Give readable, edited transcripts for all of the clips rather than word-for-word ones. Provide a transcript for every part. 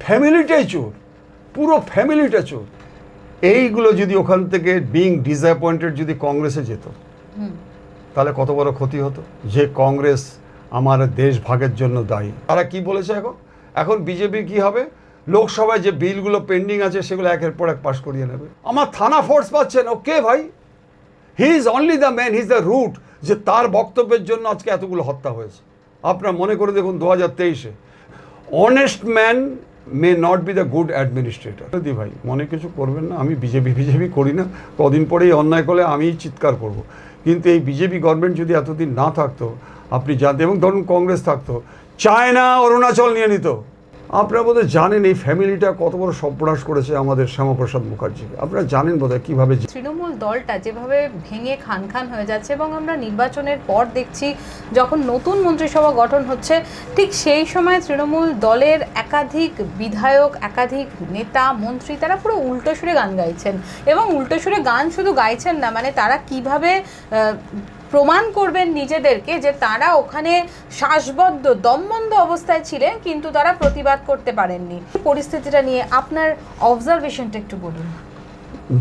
ফ্যামিলিটাই চোর, পুরো ফ্যামিলিটা চোর। এইগুলো যদি ওখান থেকে বিং ডিসঅ্যাপয়েন্টেড যদি কংগ্রেসে যেত তাহলে কত বড় ক্ষতি হতো, যে কংগ্রেস আমার দেশ ভাগের জন্য দায়ী। তারা কি বলেছে এখন বিজেপি কি হবে, লোকসভায় যে বিলগুলো পেন্ডিং আছে সেগুলো একের পর এক পাশ করিয়ে নেবে। আমার থানা ফোর্স পাচ্ছেন, ওকে ভাই, he is only the man, he is the root, যে তার বক্তব্যের জন্য আজকে এতগুলো হত্যা হয়েছে। আপনার মনে করে দেখুন 2023-এ honest man may not be the good administrator. দি ভাই মনে কিছু করবেন না, আমি বিজেপি করি না, কদিন পরেই অন্যায় করলে আমি চিৎকার করব। কিন্তু এই বিজেপি গভর্নমেন্ট যদি এতদিন না থাকতো, আপনি জানতেন, এবং ধরুন কংগ্রেস থাকতো, চায়না অরুণাচল নিয়ে নিত। আপনারা বোধহয় জানেন এই ফ্যামিলিটা কত বড় সর্বনাশ করেছে আমাদের শ্যামাপ্রসাদ মুখার্জিকে। আপনারা জানেন বোধহয় কীভাবে তৃণমূল দলটা যেভাবে ভেঙে খান খান হয়ে যাচ্ছে, এবং আমরা নির্বাচনের পর দেখছি যখন নতুন মন্ত্রিসভা গঠন হচ্ছে ঠিক সেই সময় তৃণমূল দলের একাধিক বিধায়ক, একাধিক নেতা, মন্ত্রী তারা পুরো উল্টো সুরে গান গাইছেন। এবং উল্টো সুরে গান শুধু গাইছেন না, মানে তারা কিভাবে প্রমাণ করবেন নিজেদেরকে যে তারা ওখানে শ্বাসবদ্ধ দমবন্ধ অবস্থায় ছিলেন কিন্তু তারা প্রতিবাদ করতে পারেননি। পরিস্থিতিটা নিয়ে আপনার অবজারভেশনটা একটু বলুন।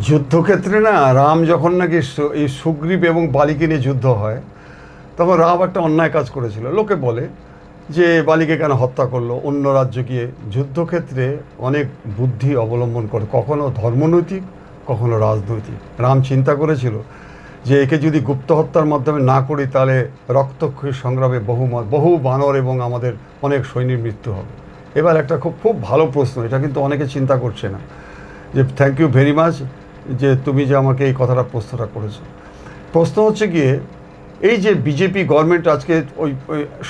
যুদ্ধক্ষেত্রে না, রাম যখন নাকি এই সুগ্রীব এবং বালিকে নিয়ে যুদ্ধ হয়, তখন রাম একটা অন্যায় কাজ করেছিল। লোকে বলে যে বালিকে কেন হত্যা করলো, অন্য রাজ্য গিয়ে। যুদ্ধক্ষেত্রে অনেক বুদ্ধি অবলম্বন করে, কখনো ধর্মনৈতিক, কখনো রাজনৈতিক। রাম চিন্তা করেছিল যে একে যদি গুপ্ত হত্যার মাধ্যমে না করি তাহলে রক্তক্ষয়ী সংগ্রামে বহু বানর এবং আমাদের অনেক সৈনিক মৃত্যু হবে। এবার একটা খুব ভালো প্রশ্ন, এটা কিন্তু অনেকে চিন্তা করছে না, যে থ্যাংক ইউ ভেরি মাচ যে তুমি যে আমাকে এই প্রশ্নটা করেছো। প্রশ্ন হচ্ছে গিয়ে এই যে বিজেপি গভর্নমেন্ট আজকে ওই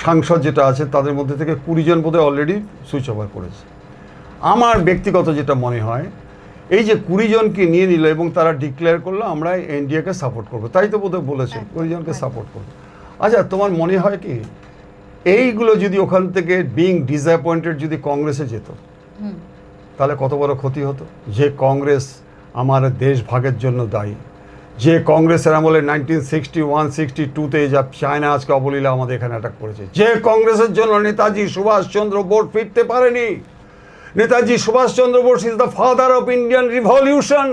সাংসদ যেটা আছে তাদের মধ্যে থেকে 20 জন বোধহয় অলরেডি সুইচ ওভার করেছে। আমার ব্যক্তিগত যেটা মনে হয়, এই যে 20 জনকে নিয়ে নিল এবং তারা ডিক্লেয়ার করলো আমরা এনডিএকে সাপোর্ট করবো, তাই তো বোধহয় বলেছে 20 জনকে সাপোর্ট করবো। আচ্ছা, তোমার মনে হয় কি এইগুলো যদি ওখান থেকে বিং ডিসঅ্যাপয়েন্টেড যদি কংগ্রেসে যেত তাহলে কত বড় ক্ষতি হতো, যে কংগ্রেস আমার দেশ ভাগের জন্য দায়ী, যে কংগ্রেসের আমলে 1961-62-তে যা চায়না আজকে অবলীলা আমাদের এখানে অ্যাটাক করেছে, যে কংগ্রেসের জন্য নেতাজি সুভাষচন্দ্র বোস ফিরতে পারেনি। Netaji Subhash Chandra Bose is the father of Indian revolution.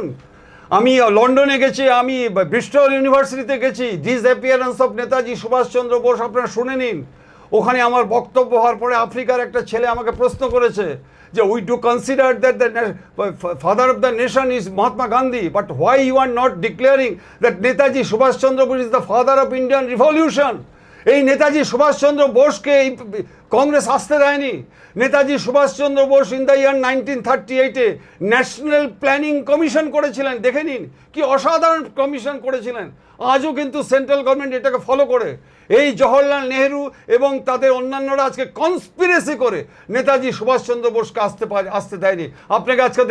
আমি লন্ডনে গেছি, আমি ব্রিস্টল ইউনিভার্সিটিতে গেছি, ডিসঅ্যাপিয়ারেন্স অফ নেতাজি সুভাষচন্দ্র বোস আপনারা শুনে নিন। ওখানে আমার বক্তব্য হওয়ার পরে আফ্রিকার একটা ছেলে আমাকে প্রশ্ন করেছে যে we do consider that the father of the nation is Mahatma Gandhi, but why you are not declaring that Netaji Subhash Chandra Bose is the father of Indian revolution. এই নেতাজি সুভাষচন্দ্র বোসকে এই কংগ্রেস আসতে দেয়নি। Netaji Subhash Chandra Bose in the year 1938-এ ন্যাশনাল প্ল্যানিং কমিশন করেছিলেন। দেখে নিন কি অসাধারণ কমিশন করেছিলেন। আজও কিন্তু সেন্ট্রাল গভর্নমেন্ট এটাকে ফলো করে। এই জওহরলাল নেহেরু এবং তাদের অন্যান্যরা আজকে কনস্পিরেসি করে নেতাজি সুভাষচন্দ্র বোসকে আসতে দেয়নি। আপনাকে আজকে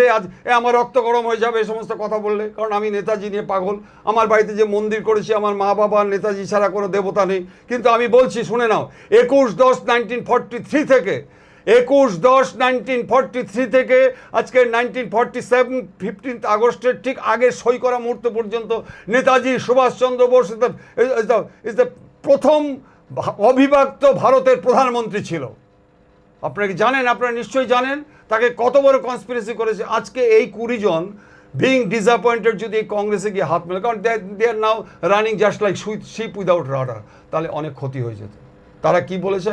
আমার রক্ত গরম হয়ে যাবে এই সমস্ত কথা বললে, কারণ আমি নেতাজি নিয়ে পাগল। আমার বাড়িতে যে মন্দির করেছি, আমার মা বাবা নেতাজি ছাড়া কোনো দেবতা নেই। কিন্তু আমি বলছি, শুনে নাও, 21-10-1943 থেকে 21-10-1943 থেকে আজকে 1947 15 আগস্টের ঠিক আগের সই করা মুহূর্ত পর্যন্ত নেতাজি সুভাষচন্দ্র বোস ইজ দ্য প্রথম অবিভক্ত ভারতের প্রধানমন্ত্রী ছিল। আপনারা কি জানেন? আপনারা নিশ্চয়ই জানেন তাকে কত বড় কনস্পিরেসি করেছে। আজকে এই 20 জন বিং ডিসঅ্যাপয়েন্টেড যদি এই কংগ্রেসে গিয়ে হাত মেলে, কারণ they are now running just like ship without rudder, তাহলে অনেক ক্ষতি হয়ে যেত। তারা কি বলেছে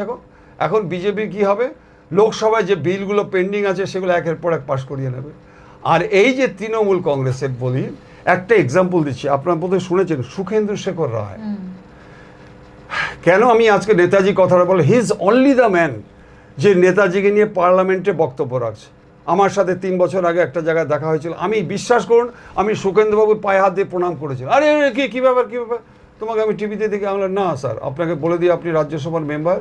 এখন বিজেপি কি হবে, লোকসভায় যে বিলগুলো পেন্ডিং আছে সেগুলো একের পর এক পাশ করিয়ে নেবে। আর এই যে তৃণমূল কংগ্রেসের বলি, একটা এক্সাম্পল দিচ্ছি, আপনারা বোধহয় শুনেছেন সুখেন্দু শেখর রায়। কেন আমি আজকে নেতাজি কথাটা বলে, হি ইজ অনলি দ্য ম্যান যে নেতাজিকে নিয়ে পার্লামেন্টে বক্তব্য রাখছে। আমার সাথে 3 বছর আগে একটা জায়গায় দেখা হয়েছিল, আমি বিশ্বাস করুন আমি সুখেন্দুবাবুর পায়ে হাত দিয়ে প্রণাম করেছিলাম। আরে কী ব্যাপার তোমাকে আমি টিভিতে দেখে আমি না স্যার, আপনাকে বলে দিই আপনি রাজ্যসভার মেম্বার,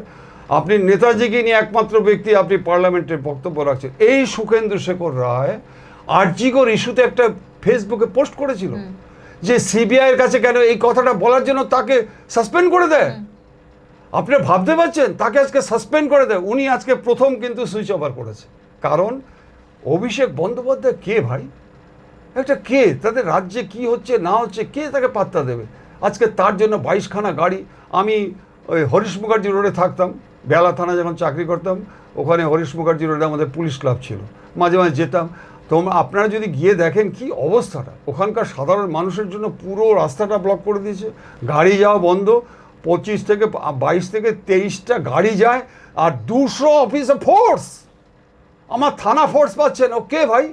আপনি নেতাজিকে নিয়ে একমাত্র ব্যক্তি আপনি পার্লামেন্টে বক্তব্য রাখছেন। এই সুখেন্দু শেখর রায় আরজিকর ইস্যুতে একটা ফেসবুকে পোস্ট করেছিল যে সিবিআইয়ের কাছে কেন এই কথাটা বলার জন্য তাকে সাসপেন্ড করে দেয়। আপনি ভাবতে পারছেন, তাকে আজকে সাসপেন্ড করে দেয়। উনি আজকে প্রথম কিন্তু সুইচ ওভার করেছে। কারণ অভিষেক বন্দ্যোপাধ্যায় কে ভাই, একটা কে, তাদের রাজ্যে কি হচ্ছে না হচ্ছে কে তাকে পাত্তা দেবে। আজকে তার জন্য 22খানা গাড়ি। আমি ওই হরিশ মুখার্জি রোডে থাকতাম, বেলা থানা যখন চাকরি করতাম, ওখানে হরিশ মুখার্জি রোডে আমাদের পুলিশ ক্লাব ছিল, মাঝে মাঝে যেতাম। আপনারা যদি গিয়ে দেখেন কি অবস্থাটা, ওখানকার সাধারণ মানুষের জন্য পুরো রাস্তাটা ব্লক করে দিয়েছে, গাড়ি যাওয়া বন্ধ, 22 থেকে 23টা গাড়ি যায়, আর 200 অফিসার ফোর্স, আমার থানা ফোর্স পাচ্ছেন। ওকে ভাই,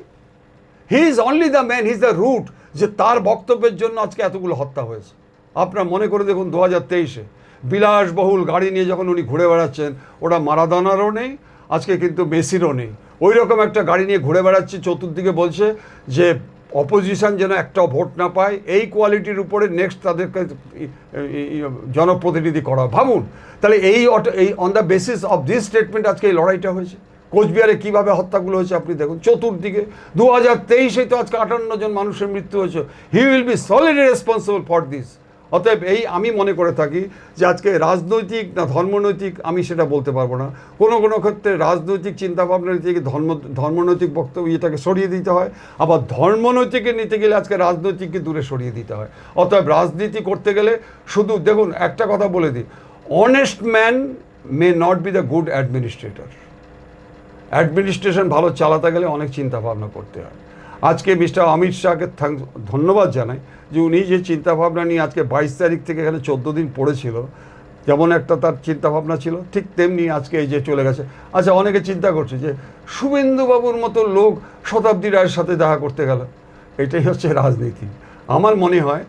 he is only the man, he is the root, যে তার বক্তব্যের জন্য আজকে এতগুলো হত্যা হয়েছে। আপনারা মনে করে দেখুন 2023-এ বিলাসবহুল গাড়ি নিয়ে যখন উনি ঘুরে বেড়াচ্ছেন, ওটা মারাদোনারও নেই, আজকে কিন্তু মেসিরও নেই, ওই রকম একটা গাড়ি নিয়ে ঘুরে বেড়াচ্ছে, চতুর্দিকে বলছে যে অপোজিশন যেন একটাও ভোট না পায়, এই কোয়ালিটির উপরে নেক্সট তাদেরকে জনপ্রতিনিধি করা। ভাবুন তাহলে এই on the basis of this statement আজকে এই লড়াইটা হয়েছে। কোচবিহারে কীভাবে হত্যাগুলো হয়েছে আপনি দেখুন, চতুর্দিকে 2023-এ তো আজকে 58 জন মানুষের মৃত্যু হয়েছে। He will be solidly responsible for this. অতএব এই আমি মনে করে থাকি যে আজকে রাজনৈতিক না ধর্মনৈতিক আমি সেটা বলতে পারবো না, কোনো কোনো ক্ষেত্রে রাজনৈতিক চিন্তাভাবনা থেকে ধর্মনৈতিক বক্তব্য ইয়েটাকে সরিয়ে দিতে হয়, আবার ধর্মনৈতিকে নিতে গেলে আজকে রাজনৈতিককে দূরে সরিয়ে দিতে হয়। অতএব রাজনীতি করতে গেলে শুধু দেখুন একটা কথা বলে দিই, honest man may not be the good administrator. Administration ভালো চালাতে গেলে অনেক চিন্তা ভাবনা করতে হয়। আজকে মিস্টার অমিত শাহকে ধন্যবাদ জানাই যে উনি যে চিন্তাভাবনা নিয়ে আজকে 22 তারিখ থেকে এখানে 14 দিন পড়েছিল, যেমন একটা তার চিন্তাভাবনা ছিল, ঠিক তেমনি আজকে এই যে চলে গেছে। আচ্ছা, অনেকে চিন্তা করছে যে শুভেন্দুবাবুর মতো লোক শতাব্দী রায়ের সাথে দেখা করতে গেল, এটাই হচ্ছে রাজনীতি। আমার মনে হয়,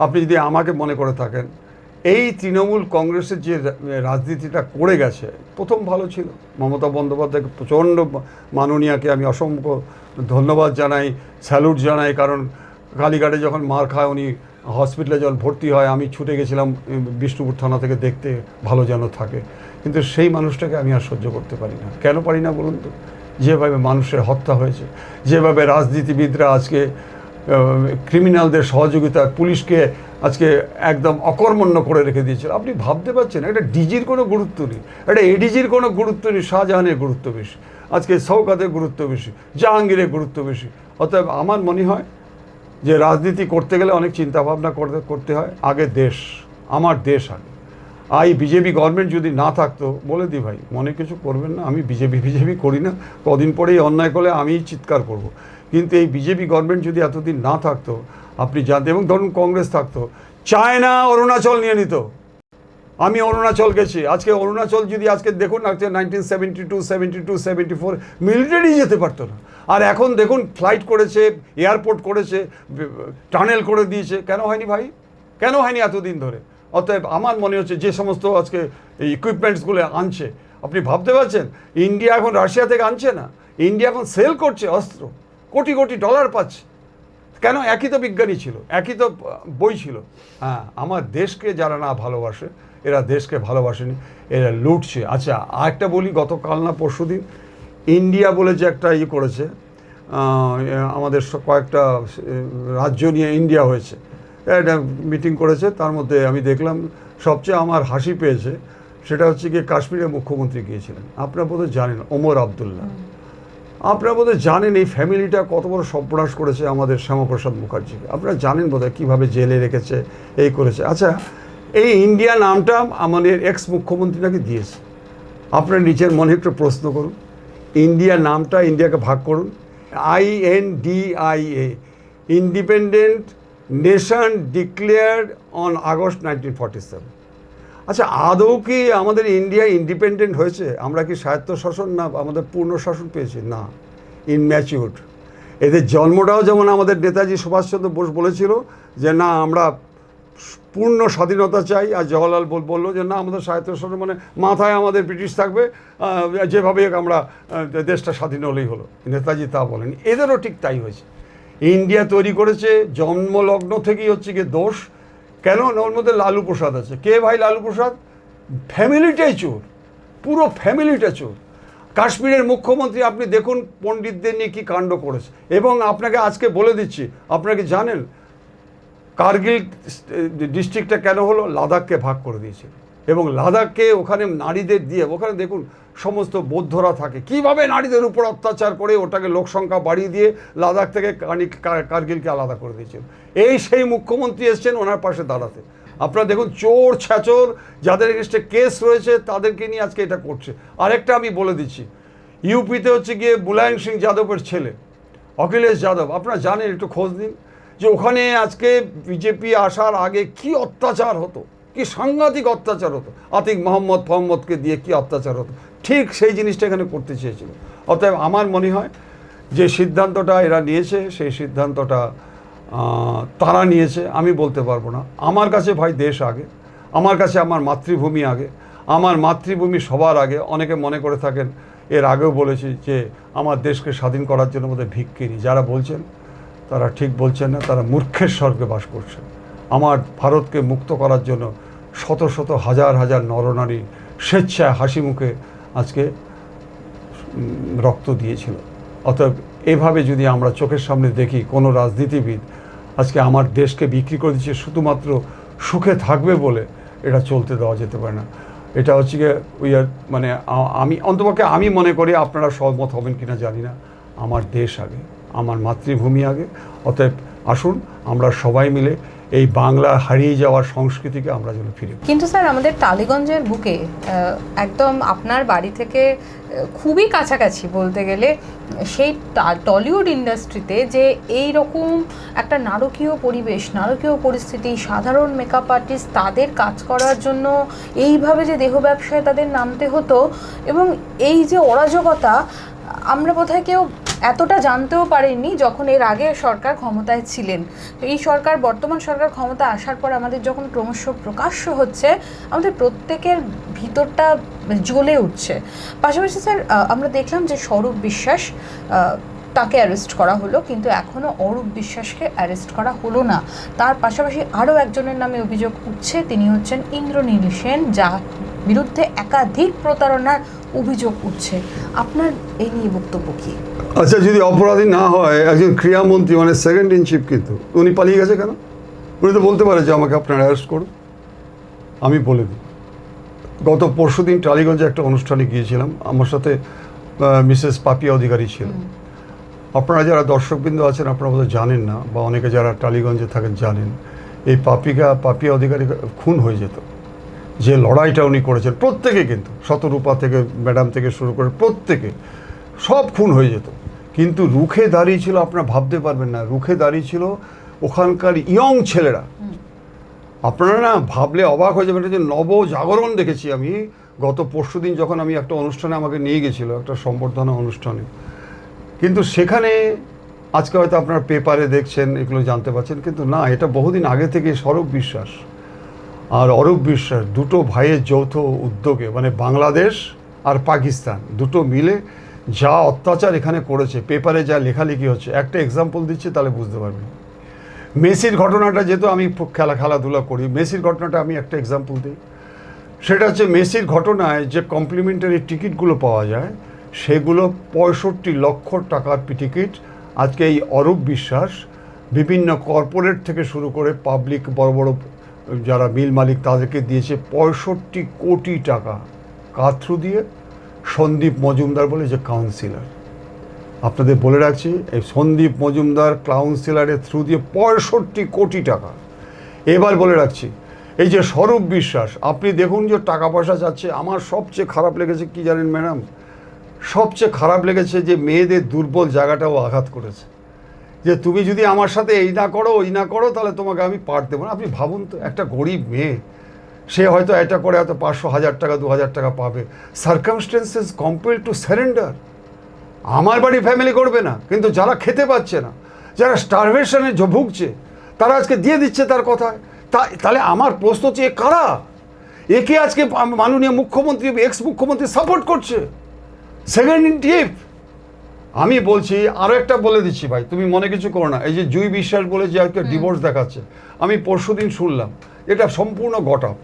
আপনি যদি আমাকে মনে করে থাকেন, এই তৃণমূল কংগ্রেসের যে রাজনীতিটা করে গেছে, প্রথম ভালো ছিল মমতা বন্দ্যোপাধ্যায়কে, প্রচণ্ড মাননীয়াকে আমি অসংখ্য ধন্যবাদ জানাই, স্যালুট জানাই, কারণ কালীঘাটে যখন মার খায় উনি হসপিটালে যখন ভর্তি হয়, আমি ছুটে গেছিলাম বিষ্ণুপুর থানা থেকে দেখতে ভালো যেন থাকে। কিন্তু সেই মানুষটাকে আমি আর সহ্য করতে পারি না। কেন পারি না বলুন তো? যেভাবে মানুষের হত্যা হয়েছে, যেভাবে রাজনীতিবিদরা আজকে ক্রিমিনালদের সহযোগিতা, পুলিশকে আজকে একদম অকর্মণ্য করে রেখে দিয়েছিল। আপনি ভাবতে পারছেন, একটা ডিজির কোনো গুরুত্ব নেই, একটা এডিজির কোনো গুরুত্ব নেই, শাহজাহানের গুরুত্ব বেশি, আজকে শওকতের গুরুত্ব বেশি, জাহাঙ্গীরের গুরুত্ব বেশি। অতএব আমার মনে হয় যে রাজনীতি করতে গেলে অনেক চিন্তাভাবনা করতে হয়। আগে দেশ, আমার দেশ আগে। এই বিজেপি গভর্নমেন্ট যদি না থাকতো, বলে দিই ভাই, মনে কিছু করবেন না, আমি বিজেপি করি না, কদিন পরেই অন্যায় করলে আমিই চিৎকার করব। কিন্তু এই বিজেপি গভর্নমেন্ট যদি এতদিন না থাকতো, আপনি জানতেন, এবং ধরুন কংগ্রেস থাকতো, চায়না অরুণাচল নিয়ে নিত। আমি অরুণাচল গেছি, আজকে অরুণাচল যদি আজকে দেখুন, আজকে 1972, 72, 74 মিলিটারি যেতে পারতো না। আর এখন দেখুন ফ্লাইট করেছে, এয়ারপোর্ট করেছে, টানেল করে দিয়েছে। কেন হয়নি ভাই? কেন হয়নি এতদিন ধরে? অতএব আমার মনে হচ্ছে যে সমস্ত আজকে এই ইকুইপমেন্টসগুলো আনছে, আপনি ভাবতে পারছেন ইন্ডিয়া এখন রাশিয়া থেকে আনছে না, ইন্ডিয়া এখন সেল করছে অস্ত্র, কোটি কোটি ডলার পাচ্ছে। কেন? একই তো বিজ্ঞানী ছিল, একই তো বই ছিল। হ্যাঁ, আমার দেশকে যারা না ভালোবাসে, এরা দেশকে ভালোবাসেনি, এরা লুটছে। আচ্ছা, আরেকটা বলি, গতকাল না পরশুদিন ইন্ডিয়া বলে যে একটা করেছে, আমাদের কয়েকটা রাজ্য নিয়ে ইন্ডিয়া হয়েছে, একটা মিটিং করেছে। তার মধ্যে আমি দেখলাম সবচেয়ে আমার হাসি পেয়েছে, সেটা হচ্ছে গিয়ে কাশ্মীরের মুখ্যমন্ত্রী গিয়েছিলেন। আপনারা বোধহয় জানেন, ওমর আবদুল্লাহ। আপনারা বোধহয় জানেন এই ফ্যামিলিটা কত বড় সর্বনাশ করেছে আমাদের শ্যামাপ্রসাদ মুখার্জিকে। আপনারা জানেন বোধহয় কীভাবে জেলে রেখেছে, এই করেছে। আচ্ছা, এই ইন্ডিয়া নামটা আমাদের এক্স মুখ্যমন্ত্রী নাকি দিয়েছে। আপনার নিচের মনে একটু প্রশ্ন করুন, ইন্ডিয়া নামটা, ইন্ডিয়াকে ভাগ করুন, INDIA, independent nation declared on August 1947। আচ্ছা, আদৌ কি আমাদের ইন্ডিয়া ইন্ডিপেন্ডেন্ট হয়েছে? আমরা কি স্বায়ত্তশাসন না আমাদের পূর্ণ শাসন পেয়েছি? না, ইনম্যাচিউরড। এদের জন্মটাও যেমন আমাদের নেতাজি সুভাষচন্দ্র বোস বলেছিল যে না, আমরা পূর্ণ স্বাধীনতা চাই, আর জওয়াহরলাল বললো যে না, আমাদের স্বায়ত্তশাসন মানে মাথায় আমাদের ব্রিটিশ থাকবে, যেভাবে আমরা দেশটা স্বাধীন হলেই হলো। নেতাজি তা বলেন, এদেরও ঠিক তাই হয়েছে। ইন্ডিয়া তৈরি করেছে জন্মলগ্ন থেকেই হচ্ছে গিয়ে দোষ। কেন? ওর মধ্যে লালু প্রসাদ আছে। কে ভাই লালু প্রসাদ? ফ্যামিলিটাই চোর, পুরো ফ্যামিলিটা চোর। কাশ্মীরের মুখ্যমন্ত্রী আপনি দেখুন পণ্ডিতদের নিয়ে কী কাণ্ড করেছে। এবং আপনাকে আজকে বলে দিচ্ছি, আপনাকে জানেন কার্গিল ডিস্ট্রিক্টটা কেন হলো? লাদাখকে ভাগ করে দিয়েছিল, এবং লাদাখকে ওখানে নারীদের দিয়ে, ওখানে দেখুন সমস্ত বৌদ্ধরা থাকে, কিভাবে নারীদের উপর অত্যাচার করে ওটাকে লোকসংখ্যা বাড়িয়ে দিয়ে লাদাখ থেকে কার্গিলকে আলাদা করে দিয়েছিল। এই সেই মুখ্যমন্ত্রী এসছেন ওনার পাশে দাঁড়াতে। আপনারা দেখুন চোর ছ্যাচর যাদের এগেনস্টে কেস রয়েছে তাদেরকে নিয়ে আজকে এটা করছে। আরেকটা আমি বলে দিচ্ছি, ইউপিতে হচ্ছে গিয়ে মুলায়ম সিং যাদবের ছেলে অখিলেশ যাদব, আপনারা জানেন, একটু খোঁজ নিন যে ওখানে আজকে বিজেপি আসার আগে কি অত্যাচার হতো, কি সাংঘাতিক অত্যাচার হতো, আতিক মোহাম্মদকে দিয়ে কি অত্যাচার হতো, ঠিক সেই জিনিসটা এখানে করতে চেয়েছিল। অতএব আমার মনে হয় যে সিদ্ধান্তটা এরা নিয়েছে সেই সিদ্ধান্তটা তারা নিয়েছে, আমি বলতে পারবো না। আমার কাছে ভাই দেশ আগে, আমার কাছে আমার মাতৃভূমি আগে, আমার মাতৃভূমি সবার আগে। অনেকে মনে করে থাকেন, এর আগেও বলেছি যে আমার দেশকে স্বাধীন করার জন্য বোধহয় ভিক্ষিরি, যারা বলছেন তারা ঠিক বলছেন না, তারা মূর্খের স্বর্গে বাস করছেন। আমার ভারতকে মুক্ত করার জন্য শত শত হাজার হাজার নরনারী স্বেচ্ছায় হাসি মুখে আজকে রক্ত দিয়েছিল। অতএব এভাবে যদি আমরা চোখের সামনে দেখি কোনো রাজনীতিবিদ আজকে আমার দেশকে বিক্রি করে দিচ্ছে শুধুমাত্র সুখে থাকবে বলে, এটা চলতে দেওয়া যেতে পারে না। এটা হচ্ছে গিয়ে মানে আমি অন্তপক্ষে আমি মনে করি, আপনারা সহমত হবেন কিনা জানি না, আমার দেশ আগে, আমার মাতৃভূমি আগে। অতএব আসুন আমরা সবাই মিলে এই বাংলা হারিয়ে যাওয়ার সংস্কৃতিকে আমরা যেন ফিরে। কিন্তু স্যার আমাদের টালিগঞ্জের বুকে একদম আপনার বাড়ি থেকে খুবই কাছাকাছি বলতে গেলে, সেই টলিউড ইন্ডাস্ট্রিতে যে এই রকম একটা নারকীয় পরিবেশ, নারকীয় পরিস্থিতি, সাধারণ মেকআপ আর্টিস্ট তাদের কাজ করার জন্য এইভাবে যে দেহ ব্যবসায় তাদের নামতে হতো, এবং এই যে অরাজকতা আমরা বোধহয় কেউ এতটা জানতেও পারেননি যখন এর আগে সরকার ক্ষমতায় ছিলেন। এই সরকার, বর্তমান সরকার ক্ষমতা আসার পর আমাদের যখন ক্রমশ প্রকাশ্য হচ্ছে, আমাদের প্রত্যেকের ভিতরটা জ্বলে উঠছে। পাশাপাশি স্যার আমরা দেখলাম যে স্বরূপ বিশ্বাস তাকে অ্যারেস্ট করা হলো, কিন্তু এখনও অরূপ বিশ্বাসকে অ্যারেস্ট করা হলো না। তার পাশাপাশি আরও একজনের নামে অভিযোগ উঠছে, তিনি হচ্ছেন ইন্দ্রনীল সেন, যার বিরুদ্ধে একাধিক প্রতারণার অভিযোগ উঠছে। আপনার এই নিয়ে বক্তব্য কী? আচ্ছা, যদি অপরাধী না হয়, একজন ক্রীড়ামন্ত্রী মানে সেকেন্ড ইন চিফ, কিন্তু উনি পালিয়ে গেছে কেন? উনি তো বলতে পারে যে আমাকে আপনারা অ্যারেস্ট করুন। আমি বলে দিই, গত পরশুদিন টালিগঞ্জে একটা অনুষ্ঠানে গিয়েছিলাম, আমার সাথে মিসেস পাপিয়া অধিকারী ছিল। আপনারা যারা দর্শকবৃন্দ আছেন আপনারা বোধহয় জানেন না, বা অনেকে যারা টালিগঞ্জে থাকেন জানেন, এই পাপিয়া অধিকারী খুন হয়ে যেত। যে লড়াইটা উনি করেছেন প্রত্যেকে, কিন্তু শতরূপা থেকে ম্যাডাম থেকে শুরু করে প্রত্যেকে সব খুন হয়ে যেত, কিন্তু রুখে দাঁড়িয়েছিল, আপনারা ভাবতে পারবেন না, রুখে দাঁড়িয়েছিল ওখানকার ইয়ং ছেলেরা। আপনারা না ভাবলে অবাক হয়ে যাবেন, যে নবজাগরণ দেখেছি আমি গত পরশুদিন, যখন আমি একটা অনুষ্ঠানে আমাকে নিয়ে গেছিলো, একটা সম্বর্ধনা অনুষ্ঠানে। কিন্তু সেখানে আজকে হয়তো আপনারা পেপারে দেখছেন, এগুলো জানতে পারছেন, কিন্তু না, এটা বহুদিন আগে থেকে স্বরূপ বিশ্বাস আর অরূপ বিশ্বাস দুটো ভাইয়ের যৌথ উদ্যোগে, মানে বাংলাদেশ আর পাকিস্তান দুটো মিলে যা অত্যাচার এখানে করেছে, পেপারে যা লেখালেখি হচ্ছে, একটা এক্সাম্পল দিচ্ছি তাহলে বুঝতে পারবেন। মেসির ঘটনাটা, যেহেতু আমি খেলাধুলা করি, মেসির ঘটনাটা আমি একটা এক্সাম্পল দিই। সেটা হচ্ছে মেসির ঘটনায় যে কমপ্লিমেন্টারি টিকিটগুলো পাওয়া যায়, সেগুলো 65 লক্ষ টাকার টিকিট আজকে এই অরূপ বিশ্বাস বিভিন্ন কর্পোরেট থেকে শুরু করে পাবলিক বড় বড় যারা মিল মালিক তাদেরকে দিয়েছে 65 কোটি টাকা। কার থ্রু দিয়ে? সন্দীপ মজুমদার বলে যে কাউন্সিলর, আপনাদের বলে রাখছি, এই সন্দীপ মজুমদার কাউন্সিলরের থ্রু দিয়ে 65 কোটি টাকা। এবার বলে রাখছি, এই যে স্বরূপ বিশ্বাস, আপনি দেখুন যে টাকা পয়সা চাচ্ছে। আমার সবচেয়ে খারাপ লেগেছে কি জানেন ম্যাডাম? সবচেয়ে খারাপ লেগেছে যে মেয়েদের দুর্বল জায়গাটাও আঘাত করেছে, যে তুমি যদি আমার সাথে এই না করো ওই না করো তাহলে তোমাকে আমি পাঠ দেবো না। আপনি ভাবুন তো, একটা গরিব মেয়ে, সে হয়তো এটা করে হয়তো 500, 1000 টাকা, 2000 টাকা পাবে, সার্কামস্টেন্সেস কম্পেল টু সারেন্ডার। আমার বাড়ি ফ্যামিলি করবে না, কিন্তু যারা খেতে পাচ্ছে না, যারা স্টারভেশনে ভুগছে, তারা আজকে দিয়ে দিচ্ছে তার কথায়। তাহলে আমার প্রশ্ন হচ্ছে, এ কারা? একে আজকে মাননীয় মুখ্যমন্ত্রী, এক্স মুখ্যমন্ত্রী সাপোর্ট করছে, সেকেন্ড ইন চিফ। আমি বলছি, আরও একটা বলে দিচ্ছি ভাই, তুমি মনে কিছু করো না। এই যে জুই বিশ্বাস বলে যে আজকে ডিভোর্স দেখাচ্ছে, আমি পরশুদিন শুনলাম, এটা সম্পূর্ণ গটআপ।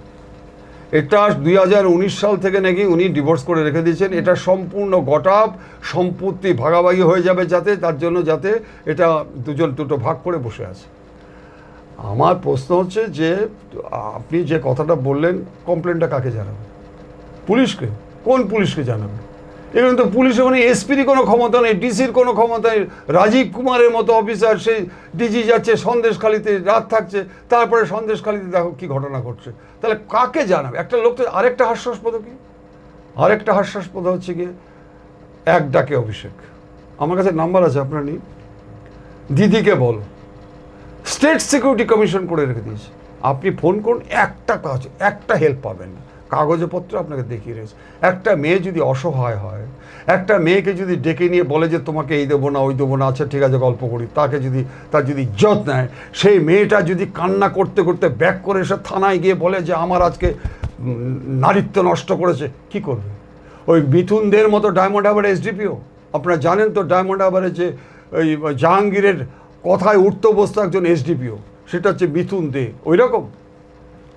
এটা 2019 সাল থেকে নাকি উনি ডিভোর্স করে রেখে দিয়েছেন। এটা সম্পূর্ণ গটআপ, সম্পত্তি ভাগাভাগি হয়ে যাবে যাতে, তার জন্য যাতে এটা দুটো ভাগ করে বসে আছে। আমার প্রশ্ন হচ্ছে যে আপনি যে কথাটা বললেন, কমপ্লেনটা কাকে জানাবেন? পুলিশকে? কোন পুলিশকে জানাবেন? এখানে তো পুলিশের মানে এসপির কোনো ক্ষমতা নেই, ডিসির কোনো ক্ষমতা নেই। রাজীব কুমারের মতো অফিসার, সেই ডিজি যাচ্ছে সন্দেশখালিতে, রাত থাকছে, তারপরে সন্দেশখালিতে দেখো কী ঘটনা ঘটছে। তাহলে কাকে জানাবে? একটা লোক তো আরেকটা হাস্যাস্পদ কি, আরেকটা হাস্যাস্পদ হচ্ছে গিয়ে এক ডাকে অভিষেক। আমার কাছে নাম্বার আছে, আপনার নিন, দিদিকে বলো, স্টেট সিকিউরিটি কমিশন করে রেখে দিয়েছে। আপনি ফোন করুন, একটা কাজ, একটা হেল্প পাবেন না। কাগজপত্র আপনাকে দেখিয়ে রয়েছে। একটা মেয়ে যদি অসহায় হয়, একটা মেয়েকে যদি ডেকে নিয়ে বলে যে তোমাকে এই দেবো না ওই দেবো না, আচ্ছা ঠিক আছে গল্প করি, তাকে যদি তার যদি ইজ্জত নেয়, সেই মেয়েটা যদি কান্না করতে করতে ব্যাক করে এসে থানায় গিয়ে বলে যে আমার আজকে নারীত্ব নষ্ট করেছে, কি করবে? ওই মিথুনদের মতো ডায়মন্ড হারবার এসডিপিও, আপনারা জানেন তো ডায়মন্ড হারবারে যে ওই জাহাঙ্গীরের কথায় উঠতে বসতো একজন এসডিপিও, সেটা হচ্ছে মিথুন দে। ওই রকম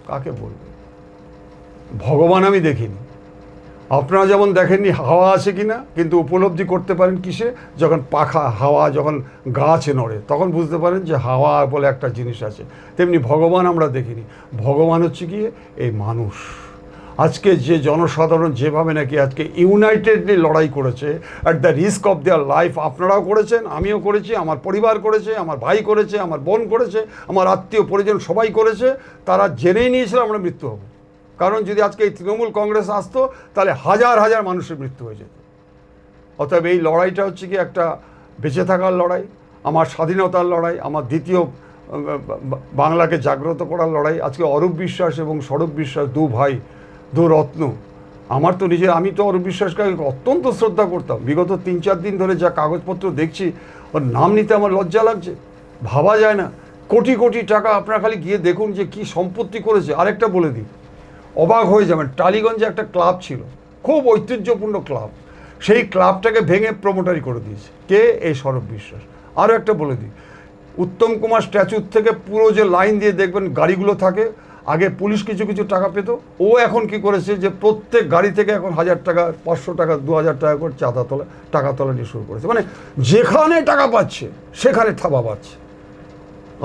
কাকে বলবে? ভগবান আমি দেখিনি। আপনারা যেমন দেখেননি হাওয়া আছে কিনা, কিন্তু উপলব্ধি করতে পারেন কিসে? যখন পাখা হাওয়া, যখন গাছ নড়ে, তখন বুঝতে পারেন যে হাওয়া বলে একটা জিনিস আছে। তেমনি ভগবান আমরা দেখিনি। ভগবান হচ্ছে গিয়ে এই মানুষ। আজকে যে জনসাধারণ যেভাবে নাকি আজকে ইউনাইটেডলি লড়াই করেছে, at the risk of their life, আপনারাও করেছেন, আমিও করেছি, আমার পরিবার করেছে, আমার ভাই করেছে, আমার বোন করেছে, আমার আত্মীয় পরিজন সবাই করেছে। তারা জেনেই নিয়েছিল আমরা মৃত্যু হব। কারণ যদি আজকে এই তৃণমূল কংগ্রেস আসতো, তাহলে হাজার হাজার মানুষের মৃত্যু হয়ে যেত। অতএব এই লড়াইটা হচ্ছে কি একটা বেঁচে থাকার লড়াই, আমার স্বাধীনতার লড়াই, আমার দ্বিতীয় বাংলাকে জাগ্রত করার লড়াই। আজকে অরূপ বিশ্বাস এবং স্বরূপ বিশ্বাস, দু ভাই, দু রত্ন। আমার তো আমি তো অরূপ বিশ্বাসকে অত্যন্ত শ্রদ্ধা করতাম। বিগত 3-4 দিন ধরে যা কাগজপত্র দেখছি, ওর নাম নিতে আমার লজ্জা লাগছে, ভাবা যায় না। কোটি কোটি টাকা, আপনারা খালি গিয়ে দেখুন যে কি সম্পত্তি করেছে। আরেকটা বলে দিই, অবাক হয়ে যাবেন, টালিগঞ্জে একটা ক্লাব ছিল, খুব ঐতিহ্যপূর্ণ ক্লাব, সেই ক্লাবটাকে ভেঙে প্রমোটারি করে দিয়েছে কে? এই স্বরূপ বিশ্বাস। আরও একটা বলে দিই, উত্তম কুমার স্ট্যাচুর থেকে পুরো যে লাইন দিয়ে দেখবেন গাড়িগুলো থাকে, আগে পুলিশ কিছু কিছু টাকা পেত, ও এখন কি করেছে যে প্রত্যেক গাড়ি থেকে এখন 1000 টাকা, 500 টাকা, 2000 টাকা করে চাঁদা তোলা, টাকা তোলা নিয়ে শুরু করেছে। মানে যেখানে টাকা পাচ্ছে সেখানে থাবা পাচ্ছে।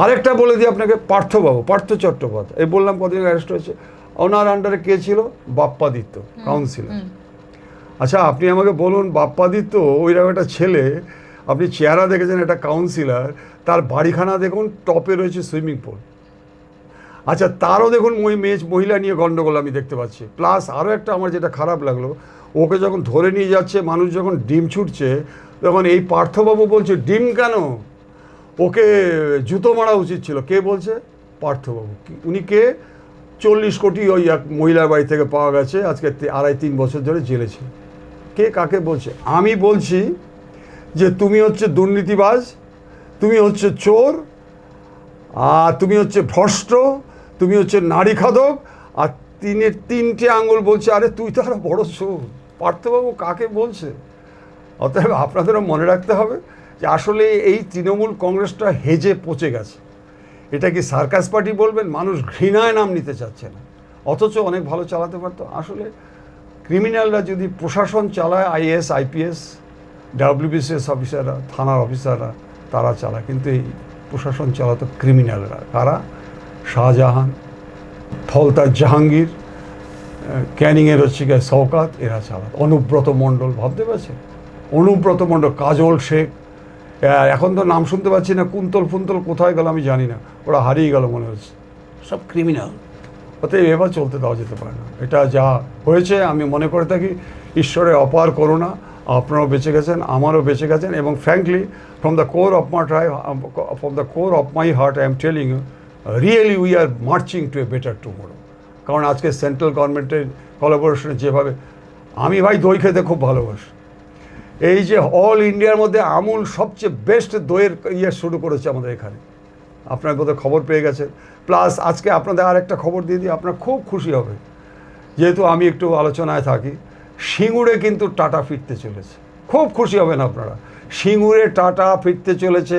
আরেকটা বলে দিই আপনাকে, পার্থবাবু, পার্থ চট্টোপাধ্যায়, এই বললাম কতদিন অ্যারেস্ট হয়েছে। ওনার আন্ডারে কে ছিল? বাপ্পাদিত্য, কাউন্সিলর। আচ্ছা আপনি আমাকে বলুন, বাপ্পাদিত্য ওইরকম একটা ছেলে, আপনি চেহারা দেখেছেন একটা কাউন্সিলর, তার বাড়িখানা দেখুন, টপে রয়েছে সুইমিং পুল। আচ্ছা তারও দেখুন মহিলা নিয়ে গণ্ডগোল আমি দেখতে পাচ্ছি। প্লাস আরও একটা আমার যেটা খারাপ লাগলো, ওকে যখন ধরে নিয়ে যাচ্ছে, মানুষ যখন ডিম ছুটছে, তখন এই পার্থবাবু বলছে ডিম কেন, ওকে জুতো মারা উচিত ছিল। কে বলছে? পার্থবাবু। উনি কে? 40 কোটি ওই এক মহিলার বাড়ি থেকে পাওয়া গেছে, আজকে 2.5-3 বছর ধরে জেলে ছিল। কে কাকে বলছে? আমি বলছি যে তুমি হচ্ছে দুর্নীতিবাজ, তুমি হচ্ছে চোর, আর তুমি হচ্ছে ভ্রষ্ট, তুমি হচ্ছে নারী খাদক। আর 3টে আঙুল বলছে আরে তুই তো আরো বড় চোর। পার্থবাবু কাকে বলছে? অতএব আপনাদেরও মনে রাখতে হবে যে আসলে এই তৃণমূল কংগ্রেসটা হেজে পচে গেছে। এটা কি সার্কাস পার্টি বলবেন? মানুষ ঘৃণায় নাম নিতে চাচ্ছে না, অথচ অনেক ভালো চালাতে পারতো। আসলে ক্রিমিনালরা যদি প্রশাসন চালায়, আইএস, আইপিএস, ডাব্লিউবিসিএস অফিসাররা, থানার অফিসাররা, তারা চালায়, কিন্তু এই প্রশাসন চালাতো ক্রিমিনালরা। কারা? শাহজাহান, ফলতার জাহাঙ্গীর, ক্যানিংয়ের হচ্ছে গিয়ে শওকাত, এরা চালাতো। অনুব্রত মণ্ডল, ভাবতে পারছেন? অনুব্রত মণ্ডল, কাজল শেখ, এখন তো নাম শুনতে পাচ্ছি না, কুন্তল ফুন্তল কোথায় গেল আমি জানি না, ওরা হারিয়ে গেল মনে হচ্ছে, সব ক্রিমিনাল। অতএব এবার চলতে দেওয়া যেতে পারে না। এটা যা হয়েছে আমি মনে করে থাকি ঈশ্বরের অপার করুণা। আপনারাও বেঁচে গেছেন, আমারও বেঁচে গেছেন, এবং frankly from the core of my heart I am telling you, really we are marching to a better tomorrow. কারণ আজকে সেন্ট্রাল গভর্নমেন্টের কোলাবোরেশনে যেভাবে, আমি ভাই দই খেতে খুব ভালোবাসি। এই যে অল ইন্ডিয়ার মধ্যে আমুল সবচেয়ে বেস্ট দইয়ের শুরু করেছে আমাদের এখানে, আপনার বোধহয় খবর পেয়ে গেছেন। প্লাস আজকে আপনাদের আর একটা খবর দিয়ে দিই, আপনারা খুব খুশি হবে, যেহেতু আমি একটু আলোচনায় থাকি। সিঙ্গুরে কিন্তু টাটা ফিরতে চলেছে, খুব খুশি হবেন আপনারা। সিঙ্গুরে টাটা ফিরতে চলেছে,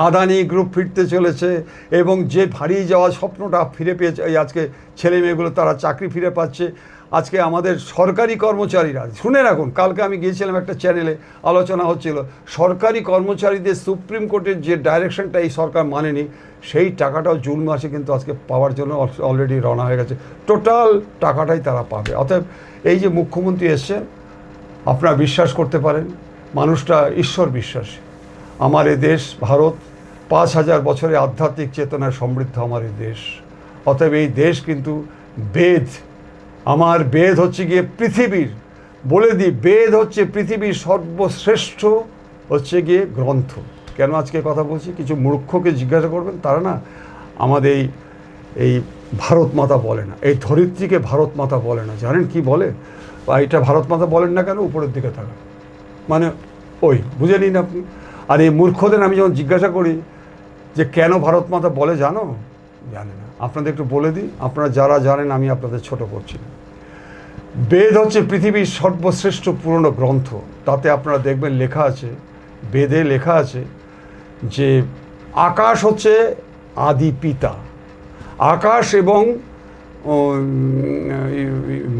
আদানি গ্রুপ ফিরতে চলেছে, এবং যে হারিয়ে যাওয়া স্বপ্নটা ফিরে পেয়েছে, এই আজকে ছেলে মেয়েগুলো তারা চাকরি ফিরে পাচ্ছে। আজকে আমাদের সরকারি কর্মচারীরা, শুনে রাখুন, কালকে আমি গিয়েছিলাম একটা চ্যানেলে, আলোচনা হচ্ছিল, সরকারি কর্মচারীদের সুপ্রিম কোর্টের যে ডাইরেকশনটা এই সরকার মানেনি, সেই টাকাটাও জুন মাসে কিন্তু আজকে পাওয়ার জন্য অলরেডি রওনা হয়ে গেছে। টোটাল টাকাটাই তারা পাবে। অতএব এই যে মুখ্যমন্ত্রী এসছেন, আপনারা বিশ্বাস করতে পারেন মানুষটা ঈশ্বর বিশ্বাসী। আমার এই দেশ ভারত 5000 বছরের আধ্যাত্মিক চেতনায় সমৃদ্ধ আমার এই দেশ। অতএব এই দেশ কিন্তু বেদ, আমার বেদ হচ্ছে গিয়ে পৃথিবীর, বলে দিই বেদ হচ্ছে পৃথিবীর সর্বশ্রেষ্ঠ হচ্ছে গিয়ে গ্রন্থ। কেন আজকে কথা বলছি, কিছু মূর্খকে জিজ্ঞাসা করবেন, তারা না আমাদের এই ভারত মাতা বলে না, এই ধরিত্রীকে ভারত মাতা বলে না। জানেন কি বলে? বা এটা ভারত মাতা বলেন না কেন? উপরের দিকে থাকা মানে ওই বুঝে নিন আপনি। আর এই মূর্খদের আমি যখন জিজ্ঞাসা করি যে কেন ভারত মাতা বলে, জানো? জানে না। আপনাদের একটু বলে দিই, আপনারা যারা জানেন আমি আপনাদের ছোট করছি না। বেদ হচ্ছে পৃথিবীর সর্বশ্রেষ্ঠ পুরনো গ্রন্থ। তাতে আপনারা দেখবেন লেখা আছে, বেদে লেখা আছে যে আকাশ হচ্ছে আদি পিতা। আকাশ এবং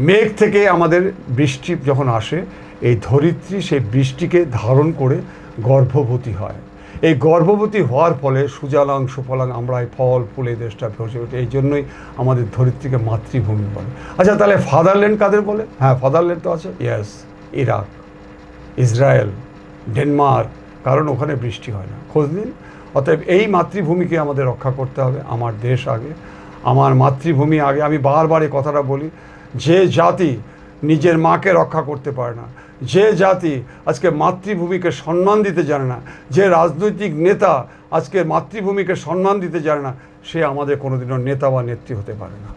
মেঘ থেকে আমাদের বৃষ্টি যখন আসে, এই ধরিত্রী সেই বৃষ্টিকে ধারণ করে গর্ভবতী হয়। এই গর্ভবতী হওয়ার ফলে সুজলাং সুফলাং আমরা এই ফল ফুল এই দেশটা ভেসে ওঠে। এই জন্যই আমাদের ধরিত্রীকে মাতৃভূমি বলে। আচ্ছা, তাহলে ফাদারল্যান্ড কাদের বলে? হ্যাঁ, ফাদারল্যান্ড তো আছে, ইয়েস, ইরাক, ইসরায়েল, ডেনমার্ক, কারণ ওখানে বৃষ্টি হয় না। খোঁজ নিন। অতএব এই মাতৃভূমিকে আমাদের রক্ষা করতে হবে। আমার দেশ আগে, আমার মাতৃভূমি আগে। আমি বারবার এই কথাটা বলি, যে জাতি নিজের মাকে রক্ষা করতে পারে না, যে জাতি আজকে মাতৃভূমিকে সম্মান দিতে জানে না, যে রাজনৈতিক নেতা আজকে মাতৃভূমিকে সম্মান দিতে জানে না, সে আমাদের কোনোদিনও নেতা বা নেত্রী হতে পারে না।